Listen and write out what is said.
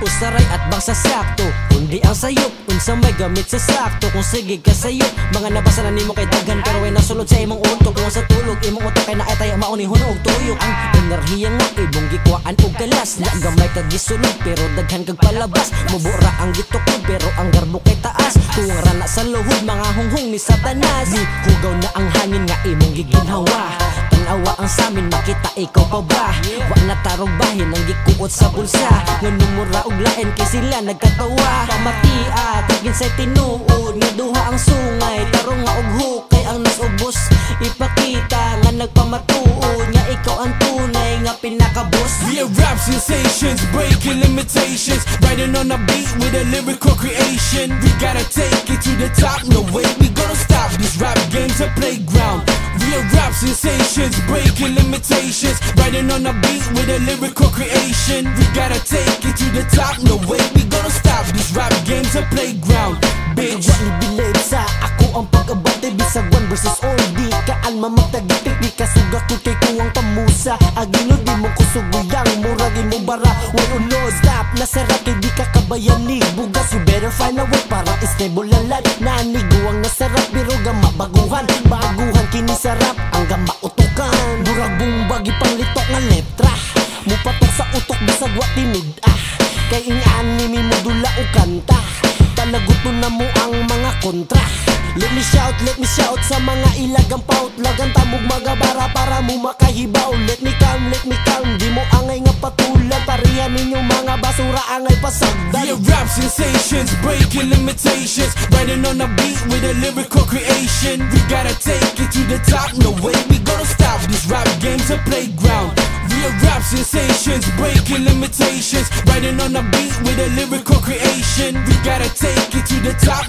usaray at bangsa sakto. Kundi ang sayop, unsang may gamit sa sakto. Kung sige ka sayop, mga nabasa na nimo kay daghan. Pero way nasulod sa imong utok. Kung sa tulog, imong utok kay naetay maunihon og tuyok. Ang enerhiya nga ibong gikuan og galas. Na gamay kag gisulod pero daghan kag palabas. Mubura ang gitukod pero ang garbo kay taas. Kung rana sa luhod, mga hunghong ni Satanas. Di hugaw na ang hangin nga imong giginhawa. Tanawa ang samin, makita ikaw pa ba? Wa na tarong bahin ang gikuot sa bulsa. Nganong mura og lain kay sila nagkatawa. Pamatia, kagin sa'y tinuod. Nga duha ang sungay, tarong nga og hukay ang nasubos. Ipakita nga nagpamatuod. Nga ikaw ang tunay nga pinakabos. We are rap sensations, breaking limitations. Riding on a beat with a lyrical creation. We gotta take it to the top, no way we gonna stop. This rap game's a playground. We are rap sensations, breaking limitations. Riding on a beat with a lyrical creation. We gotta take it to the top, no way we gonna stop. This rap game's a playground, bitch. Wa ni bilid sa ako ang pag-abante. Bisag 1 versus all, di kaan mamagtagitik. Di kasuga ko kay kuwang pamusa. Agino di mo kusuguyang, muragi mo bara. Way unod, stop, nasarap kay di ka kabayani. Bugas, you better find a way para stable ang life. Naniguang nasarap, pero gama baguhan. Baguhan kini sarap, ang gama utukan. Murag bumbagi panglitok nga letra. Mupatok sa utok, bisag wa tinud kay ing-anime mo dula o kanta. Talaguto na mo ang mga kontra. Let me shout sa mga ilagang paut. Lagang tamog magabara para mo makahibaw. Let me calm, di mo angay nga patulan. Parihan ninyo mga basura angay pasagdan. We are rap sensations, breaking limitations. Riding on a beat with a lyrical creation. We gotta take it to the top, no way we gonna stop. This rap game's a playground. We are rap sensations, breaking limitations. Riding on a beat with a lyrical creation. We gotta take it to the top,